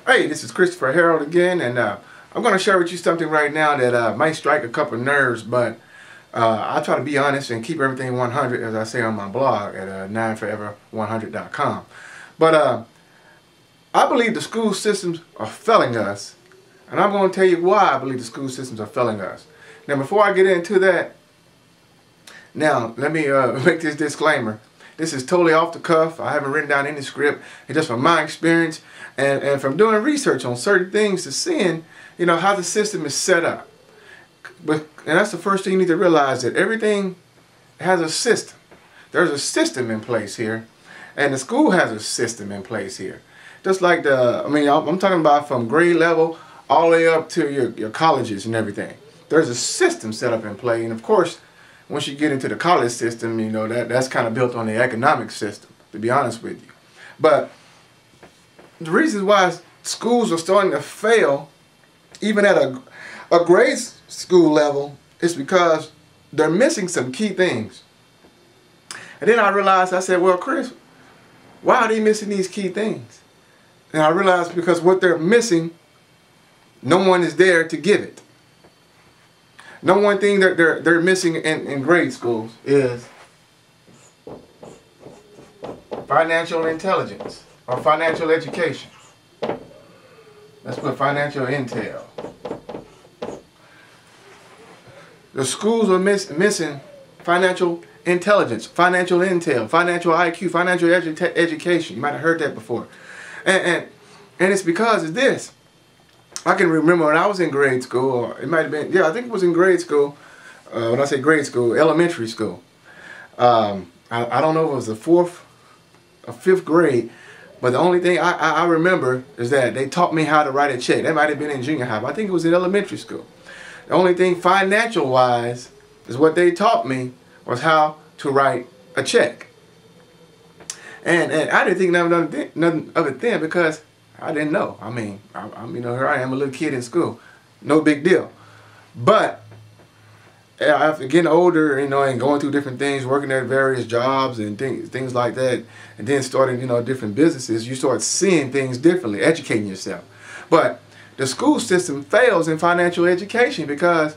Hey, this is Christopher Harold again, and I'm going to share with you something right now that might strike a couple nerves, but I try to be honest and keep everything 100, as I say on my blog at 9forever100.com. But I believe the school systems are failing us, and I'm going to tell you why I believe the school systems are failing us. Now, before I get into that, now let me make this disclaimer. This is totally off the cuff. I haven't written down any script. It's just from my experience and from doing research on certain things to seeing, how the system is set up. And that's the first thing you need to realize, that everything has a system. There's a system in place here, and the school has a system in place here. Just like I'm talking about from grade level all the way up to your colleges and everything. There's a system set up in play, and of course, once you get into the college system, that's kind of built on the economic system, to be honest with you. But the reasons why schools are starting to fail, even at a grade school level, is because they're missing some key things. And then I realized, I said, well, Chris, why are they missing these key things? And I realized because what they're missing, no one is there to give it. Number one thing that they're missing in grade schools is financial intelligence or financial education. Let's put financial intel. The schools are missing financial intelligence, financial intel, financial IQ, financial education. You might have heard that before. And it's because of this. I can remember when I was in grade school, or it might have been, I think it was in grade school. When I say grade school, elementary school. I don't know if it was the 4th or 5th grade, but the only thing I remember is that they taught me how to write a check. That might have been in junior high, but I think it was in elementary school. The only thing financial-wise is what they taught me was how to write a check. And I didn't think nothing of it then because I didn't know. I mean, here I am, a little kid in school. No big deal. But after getting older, and going through different things, working at various jobs and things like that, and then starting, different businesses, you start seeing things differently, educating yourself. But the school system fails in financial education because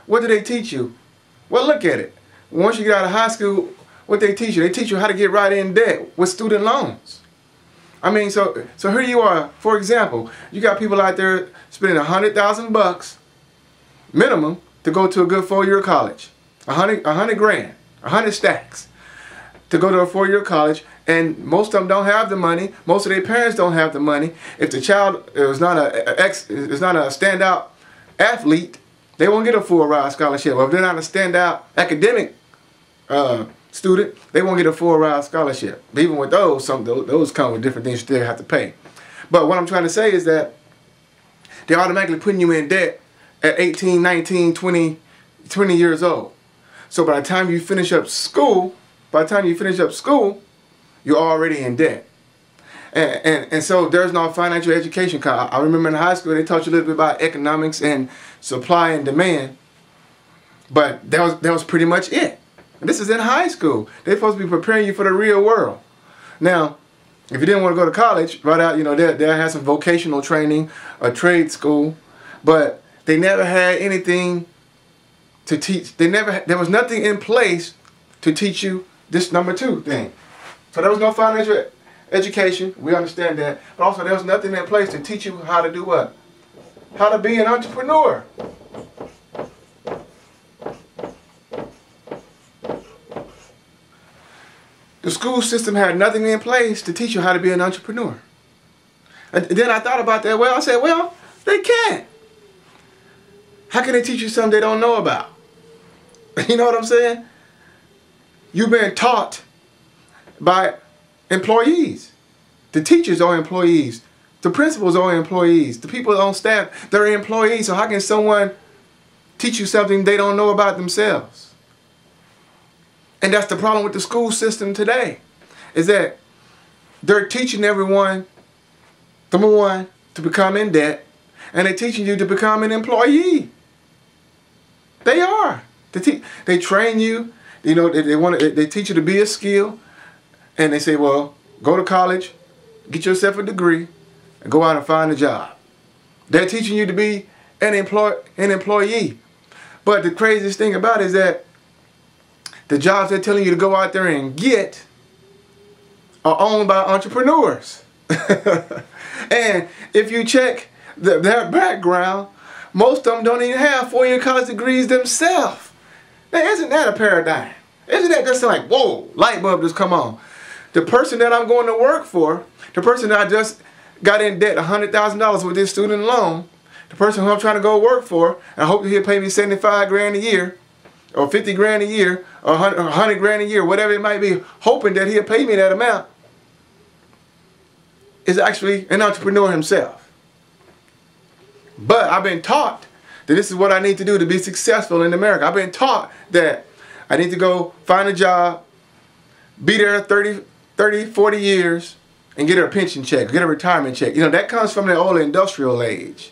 what do they teach you? Well, look at it. Once you get out of high school, what they teach you how to get right in debt with student loans. I mean, so here you are. For example, you got people out there spending $100,000 minimum to go to a good 4-year college. 100 grand, 100 stacks to go to a 4-year college, and most of them don't have the money. Most of their parents don't have the money. If the child is not a standout athlete, they won't get a full ride scholarship. Or if they're not a standout academic student, they won't get a full ride scholarship. But even with those, those come with different things you still have to pay. But what I'm trying to say is that they're automatically putting you in debt at 18, 19, 20 years old. So by the time you finish up school, you're already in debt. And so there's no financial education. I remember in high school they taught you a little bit about economics and supply and demand, but that was pretty much it. And this is in high school. They're supposed to be preparing you for the real world. Now, if you didn't want to go to college, right out, they'll have some vocational training, a trade school, but they never had anything to teach. There was nothing in place to teach you this number 2 thing. So there was no financial education. We understand that. But also there was nothing in place to teach you how to do what? How to be an entrepreneur. The school system had nothing in place to teach you how to be an entrepreneur. And then I thought about that. Well, I said, well, they can't. How can they teach you something they don't know about? You know what I'm saying? You've been taught by employees. The teachers are employees. The principals are employees. The people on staff, they're employees. So how can someone teach you something they don't know about themselves? And that's the problem with the school system today, is that they're teaching everyone, number one, to become in debt, and they're teaching you to become an employee. They are. They train you. They teach you to be a skill, and they say, well, go to college, get yourself a degree, and go out and find a job. They're teaching you to be an employee. But the craziest thing about it is that the jobs they're telling you to go out there and get are owned by entrepreneurs. And if you check their background, most of them don't even have 4-year college degrees themselves. Now, isn't that a paradigm? Isn't that just like, whoa, light bulb just come on? The person that I'm going to work for, the person that I just got in debt $100,000 with this student loan, the person who I'm trying to go work for, and I hope that he'll pay me 75 grand a year, or 50 grand a year, or 100 grand a year, whatever it might be, hoping that he'll pay me that amount, is actually an entrepreneur himself. But I've been taught that this is what I need to do to be successful in America. I've been taught that I need to go find a job, be there 30, 40 years, and get a pension check, get a retirement check. You know, that comes from the old industrial age.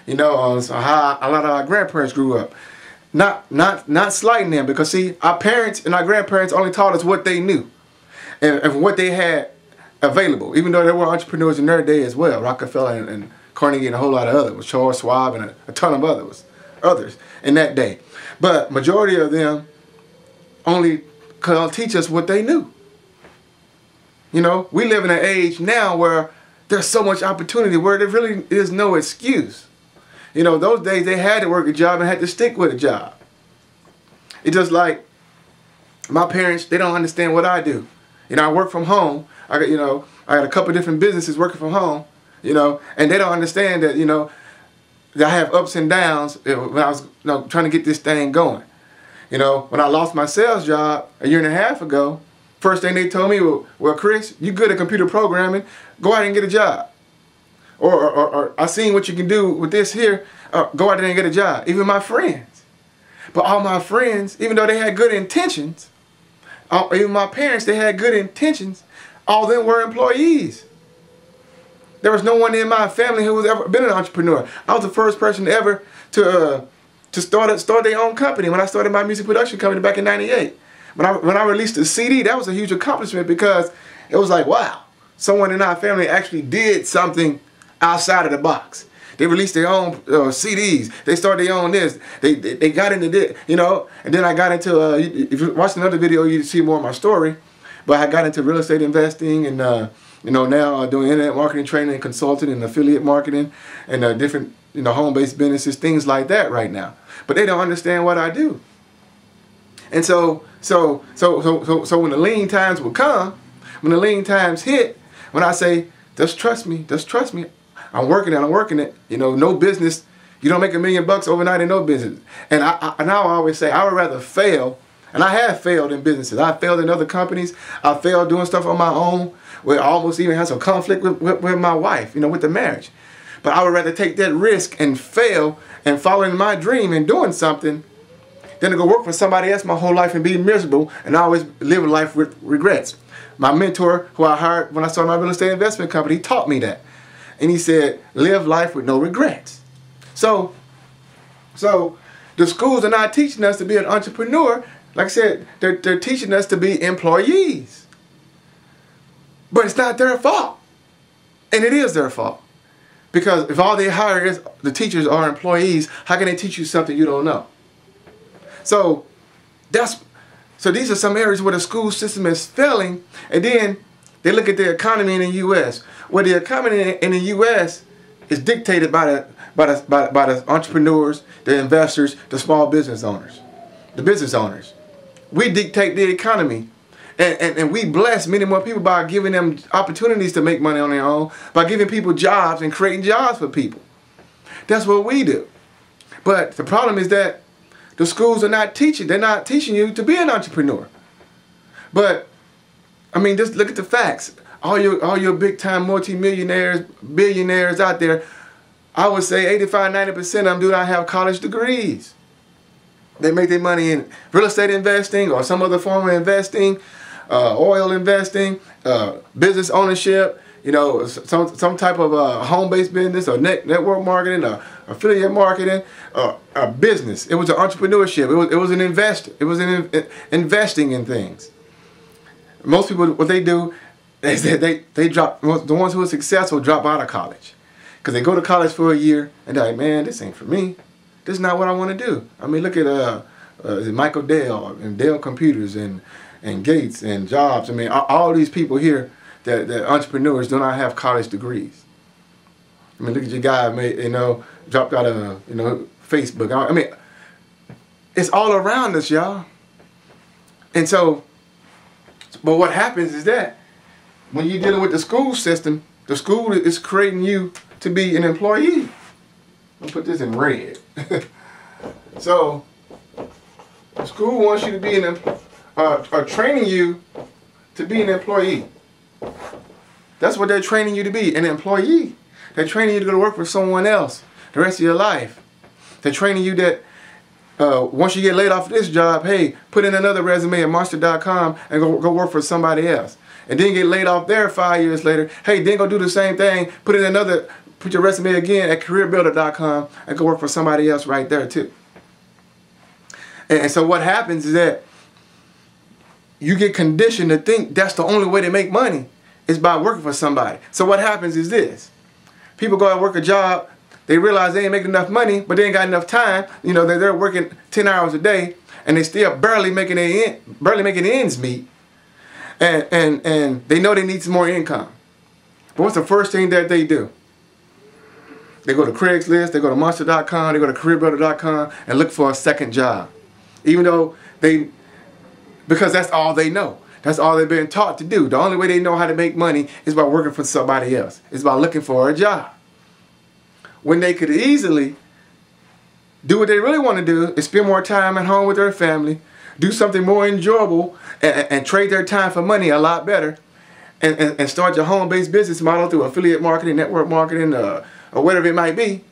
You know, so how a lot of our grandparents grew up. Not slighting them, because see, our parents and our grandparents only taught us what they knew and what they had available, even though there were entrepreneurs in their day as well. Rockefeller and Carnegie and a whole lot of others, Charles Schwab and a ton of others in that day. But majority of them only could teach us what they knew. You know, we live in an age now where there's so much opportunity, where there really is no excuse. You know, those days they had to work a job and had to stick with a job. It's just like my parents, they don't understand what I do. You know, I work from home. I got a couple different businesses working from home, you know, and they don't understand that, you know, that I have ups and downs when I was trying to get this thing going. You know, when I lost my sales job a year and a half ago, first thing they told me, well, Chris, you good at computer programming, go out and get a job. Or I seen what you can do with this here, go out there and get a job. Even my friends. But all my friends, even though they had good intentions, even my parents, they had good intentions, all of them were employees. There was no one in my family who was ever been an entrepreneur. I was the first person ever to start their own company when I started my music production company back in '98. When I released a CD, that was a huge accomplishment, because it was like, wow, someone in our family actually did something outside of the box. They released their own CDs. They started their own this. They got into this, you know. And then I got into, if you watch another video, you see more of my story. But I got into real estate investing, and you know, now doing internet marketing training and consulting and affiliate marketing and different, you know, home-based businesses, things like that right now. But they don't understand what I do. And so when the lean times will come, when the lean times hit, when I say, just trust me, I'm working it, you know, no business, you don't make $1 million overnight in no business. And now I always say, I would rather fail, and I have failed in businesses. I failed in other companies. I failed doing stuff on my own, where I almost even had some conflict with my wife, you know, with the marriage. But I would rather take that risk and fail and following my dream and doing something than to go work for somebody else my whole life and be miserable and always live a life with regrets. My mentor, who I hired when I started my real estate investment company, he taught me that. And he said, live life with no regrets. So the schools are not teaching us to be an entrepreneur. Like I said, they're teaching us to be employees. But it's not their fault. And it is their fault. Because if all they hire is the teachers are employees, how can they teach you something you don't know? So these are some areas where the school system is failing. And then they look at the economy in the U.S. Where the economy in the U.S. is dictated by the entrepreneurs, the investors, the small business owners, the business owners. We dictate the economy. And we bless many more people by giving them opportunities to make money on their own, by giving people jobs and creating jobs for people. That's what we do. But the problem is that the schools are not teaching. They're not teaching you to be an entrepreneur. But, I mean, just look at the facts. All your big-time multi-millionaires, billionaires out there, I would say 85–90% of them do not have college degrees. They make their money in real estate investing or some other form of investing, oil investing, business ownership, you know, some type of home-based business or network marketing or affiliate marketing or a business. It was an entrepreneurship. It was an investor. It was investing in things. Most people, what they do, they drop, the ones who are successful drop out of college. Because they go to college for a year and they're like, man, this ain't for me. This is not what I want to do. I mean, look at Michael Dell and Dell Computers and Gates and Jobs. I mean, all these people here that entrepreneurs do not have college degrees. I mean, look at your guy, dropped out of, Facebook. I mean, it's all around us, y'all. And so, but what happens is that when you're dealing with the school system, the school is creating you to be an employee. I'll put this in red. So, the school wants you to be are training you to be an employee. That's what they're training you to be, an employee. They're training you to go to work for someone else the rest of your life. They're training you that once you get laid off of this job, hey, put in another resume at monster.com and go work for somebody else. And then get laid off there 5 years later. Hey, then go do the same thing, put your resume again at careerbuilder.com and go work for somebody else right there too. And so what happens is that you get conditioned to think that's the only way to make money is by working for somebody. So what happens is this. People go and work a job, they realize they ain't making enough money, but they ain't got enough time. They're working 10 hours a day and they still barely making ends meet. And they know they need some more income. But what's the first thing that they do? They go to Craigslist, they go to monster.com, they go to careerbuilder.com and look for a second job. Even though because that's all they know. That's all they've been taught to do. The only way they know how to make money is by working for somebody else. It's by looking for a job. When they could easily do what they really want to do is spend more time at home with their family, do something more enjoyable, and trade their time for money a lot better, and start your home-based business model through affiliate marketing, network marketing, or whatever it might be.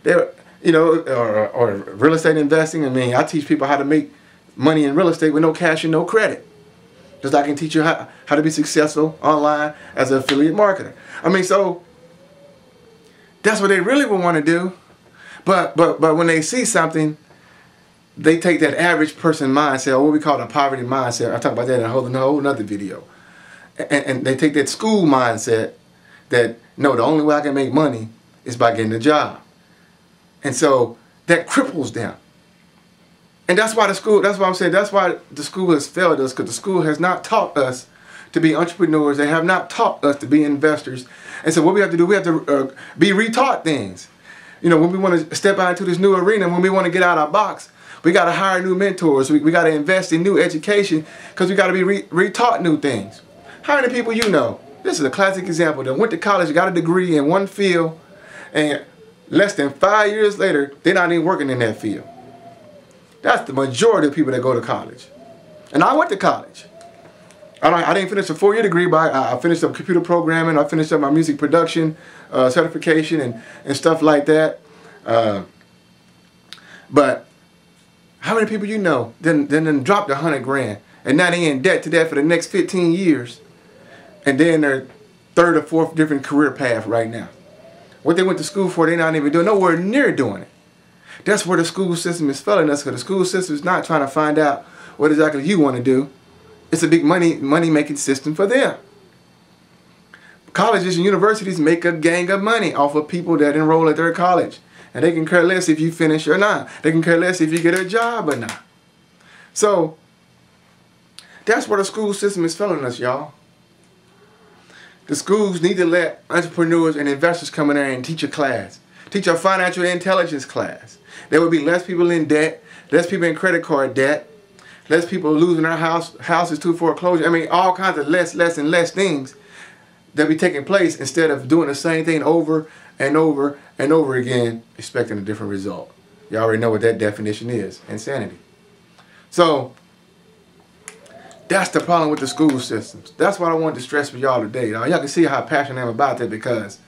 Or real estate investing. I mean, I teach people how to make money in real estate with no cash and no credit. Just like I can teach you how to be successful online as an affiliate marketer. I mean, so that's what they really would want to do. But when they see something, they take that average person mindset, or what we call the poverty mindset. I talk about that in a whole another video. And they take that school mindset that, no, the only way I can make money is by getting a job. And so that cripples them. And that's why that's why I'm saying, that's why the school has failed us, because the school has not taught us to be entrepreneurs. They have not taught us to be investors. And so what we have to do, we have to be retaught things. When we want to step out into this new arena, when we want to get out of our box, we got to hire new mentors. We got to invest in new education because we got to be retaught new things. How many people this is a classic example, that went to college, got a degree in one field, and less than 5 years later, they're not even working in that field. That's the majority of people that go to college. And I went to college. I didn't finish a 4-year degree, but I finished up computer programming, I finished up my music production certification and stuff like that. But how many people then dropped $100 grand, and now they in debt to that for the next 15 years, and then their third or fourth different career path right now. What they went to school for, they're not even doing, nowhere near doing it. That's where the school system is failing us, because the school system is not trying to find out what exactly you want to do. It's a big money-making system for them. Colleges and universities make a gang of money off of people that enroll at their college. And they can care less if you finish or not. They can care less if you get a job or not. So, that's where the school system is failing us, y'all. The schools need to let entrepreneurs and investors come in there and teach a class. Teach a financial intelligence class. There will be less people in debt, less people in credit card debt, less people losing their houses to foreclosure. I mean, all kinds of less and less things that be taking place instead of doing the same thing over and over and over again, expecting a different result. You already know what that definition is: insanity. So, that's the problem with the school systems. That's what I wanted to stress with y'all today. Y'all can see how passionate I am about that, because,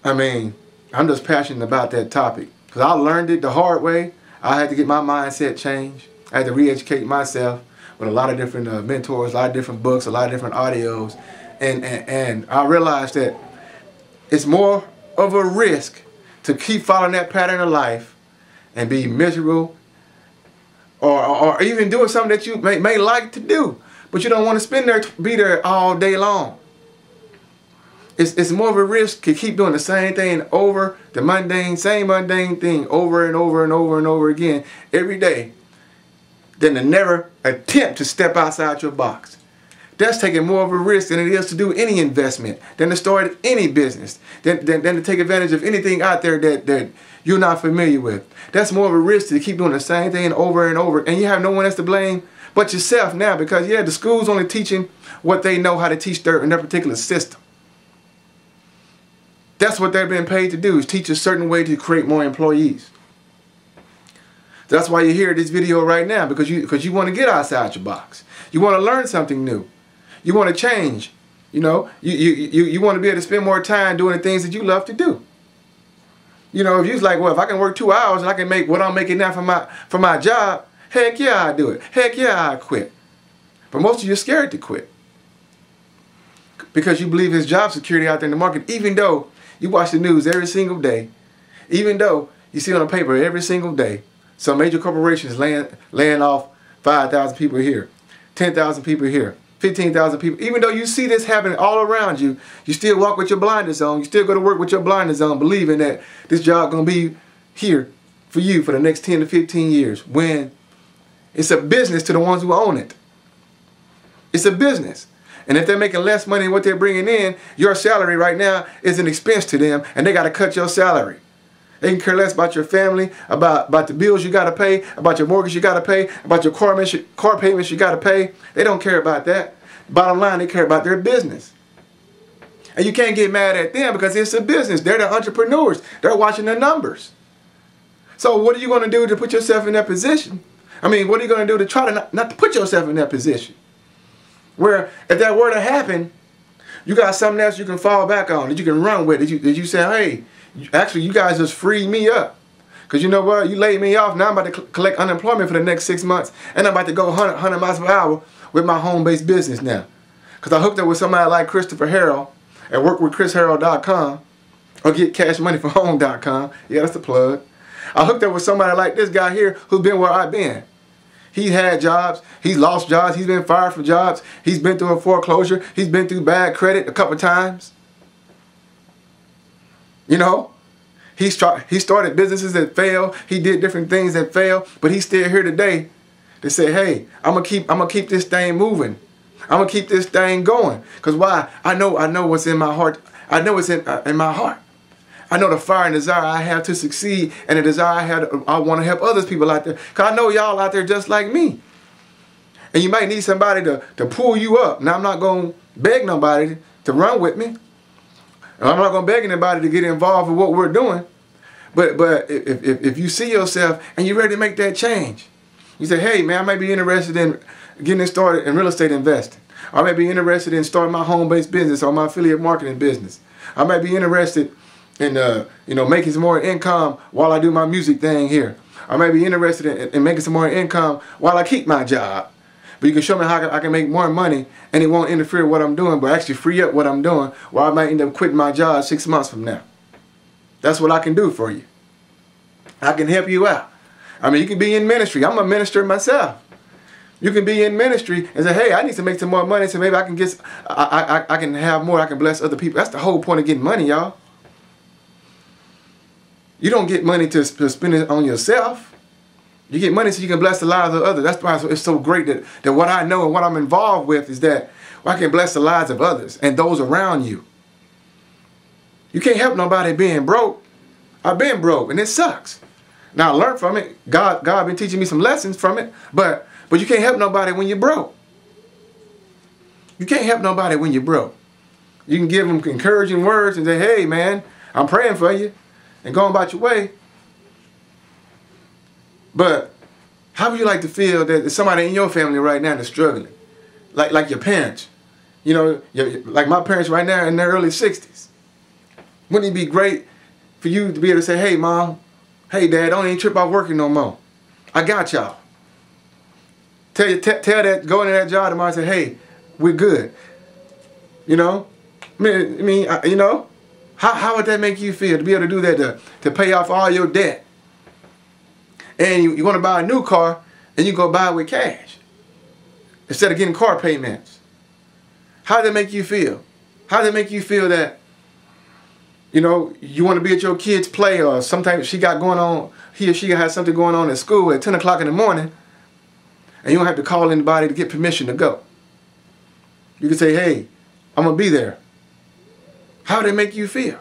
I mean, I'm just passionate about that topic. Because I learned it the hard way. I had to get my mindset changed. I had to re-educate myself with a lot of different mentors, a lot of different books, a lot of different audios. And I realized that it's more of a risk to keep following that pattern of life and be miserable, or even doing something that you may like to do, but you don't want to be there all day long. It's more of a risk to keep doing the same thing over, same mundane thing over and over and over and over again every day, than to never attempt to step outside your box. That's taking more of a risk than it is to do any investment, than to start any business, than to take advantage of anything out there that you're not familiar with. That's more of a risk to keep doing the same thing over and over, and you have no one else to blame but yourself now, because yeah, the school's only teaching what they know how to teach in their particular system. That's what they're being paid to do, is teach a certain way to create more employees. That's why you're here at this video right now, because you want to get outside your box. You want to learn something new. You want to change. You know, you want to be able to spend more time doing the things that you love to do. You know, if you're like, well, if I can work 2 hours and I can make what I'm making now for my job, heck yeah, I do it. Heck yeah, I quit. But most of you are scared to quit, because you believe there's job security out there in the market, even though you watch the news every single day, even though you see on the paper every single day, some major corporations laying off 5,000 people here, 10,000 people here, 15,000 people. Even though you see this happening all around you, you still walk with your blinders on. You still go to work with your blinders on, believing that this job going to be here for you for the next 10 to 15 years, when it's a business to the ones who own it. It's a business. And if they're making less money than what they're bringing in, your salary right now is an expense to them, and they got to cut your salary. They can care less about your family, about the bills you got to pay, about your mortgage you got to pay, about your car payments you got to pay. They don't care about that. Bottom line, they care about their business. And you can't get mad at them, because it's a business. They're the entrepreneurs. They're watching the numbers. So what are you going to do to put yourself in that position? I mean, what are you going to do to try to not to put yourself in that position? Where if that were to happen, you got something else you can fall back on, that you can run with. That you say, hey, actually, you guys just freed me up. Because you know what? You laid me off. Now I'm about to collect unemployment for the next 6 months. And I'm about to go 100 miles per hour with my home-based business now. Because I hooked up with somebody like Christopher Harrell and work with ChrisHarrell.com or GetCashMoneyForHome.com. Yeah, that's the plug. I hooked up with somebody like this guy here who's been where I've been. He's had jobs, he's lost jobs, he's been fired from jobs, he's been through a foreclosure, he's been through bad credit a couple times. You know, he started businesses that failed, he did different things that failed, but he's still here today to say, hey, I'm gonna keep this thing moving. I'm gonna keep this thing going. Cause why? I know what's in my heart. I know what's in my heart. I know the fire and desire I have to succeed, and the desire I want to help others people out there. Because I know y'all out there just like me. And you might need somebody to pull you up. Now, I'm not going to beg nobody to run with me. And I'm not going to beg anybody to get involved with what we're doing. But if you see yourself and you're ready to make that change, you say, hey, man, I might be interested in getting started in real estate investing. I might be interested in starting my home-based business or my affiliate marketing business. I might be interested in making some more income while I do my music thing here. I may be interested in making some more income while I keep my job. But you can show me how I can make more money and it won't interfere with what I'm doing, but actually free up what I'm doing, or I might end up quitting my job 6 months from now. That's what I can do for you. I can help you out. I mean, you can be in ministry. I'm a minister myself. You can be in ministry and say, hey, I need to make some more money so maybe I can get, I can have more, I can bless other people. That's the whole point of getting money, y'all. You don't get money to spend it on yourself. You get money so you can bless the lives of others. That's why it's so great that what I know and what I'm involved with is that I can bless the lives of others and those around you. You can't help nobody being broke. I've been broke and it sucks. Now I learned from it. God been teaching me some lessons from it. But you can't help nobody when you're broke. You can't help nobody when you're broke. You can give them encouraging words and say, hey man, I'm praying for you, and going about your way. But how would you like to feel that there's somebody in your family right now that's struggling? Like your parents. You know, like my parents right now in their early 60s. Wouldn't it be great for you to be able to say, hey mom, hey dad, don't even trip out working no more. I got y'all. Tell that, go into that job tomorrow and say, hey, we're good. You know? I mean, you know? How would that make you feel to be able to do that, to pay off all your debt? And you want to buy a new car and you go buy it with cash. instead of getting car payments? How did that make you feel? How did it make you feel that, you know, you want to be at your kid's play, or sometimes he or she has something going on at school at 10 o'clock in the morning, and you don't have to call anybody to get permission to go. You can say, hey, I'm going to be there. How did it make you feel?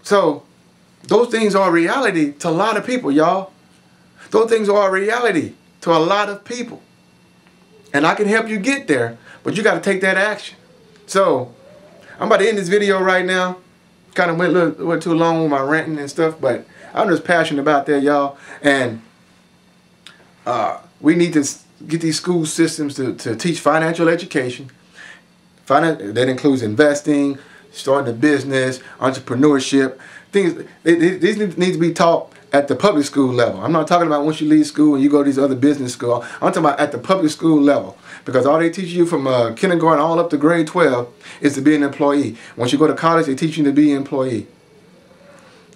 So, those things are a reality to a lot of people, y'all. Those things are a reality to a lot of people. And I can help you get there, but you got to take that action. So, I'm about to end this video right now. Kind of went too long with my ranting and stuff, but I'm just passionate about that, y'all. And we need to get these school systems to teach financial education. That includes investing, starting a business, entrepreneurship. These need to be taught at the public school level. I'm not talking about once you leave school and you go to these other business schools. I'm talking about at the public school level. Because all they teach you from kindergarten all up to grade 12 is to be an employee. Once you go to college, they teach you to be an employee.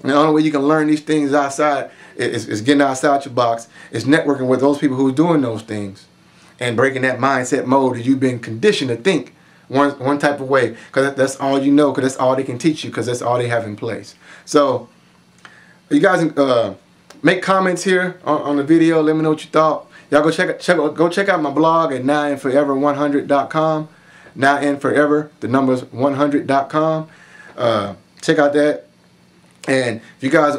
And the only way you can learn these things outside is getting outside your box, is networking with those people who are doing those things, and breaking that mindset mode that you've been conditioned to think one type of way, because that's all you know, because that's all they can teach you, because that's all they have in place. So you guys make comments here on the video. Let me know what you thought. Y'all go check out my blog at nowandforever100.com. Nowandforever, the numbers 100.com. Check out that. And if you guys,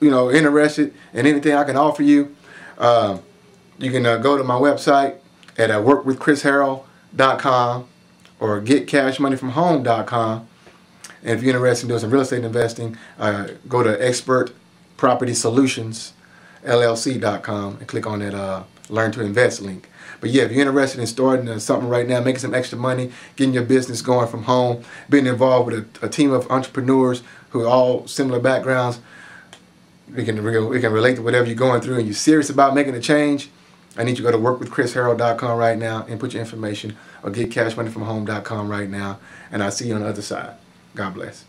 interested in anything I can offer you, you can go to my website at workwithchrisharrell.com or getcashmoneyfromhome.com. And if you're interested in doing some real estate investing, go to expertpropertysolutions.llc.com and click on that Learn to Invest link. But yeah, if you're interested in starting something right now, making some extra money, getting your business going from home, being involved with a team of entrepreneurs who are all similar backgrounds, we can relate to whatever you're going through, and you're serious about making a change, I need you to go to workwithchrisharrell.com right now and put your information, or getcashmoneyfromhome.com right now, and I'll see you on the other side. God bless.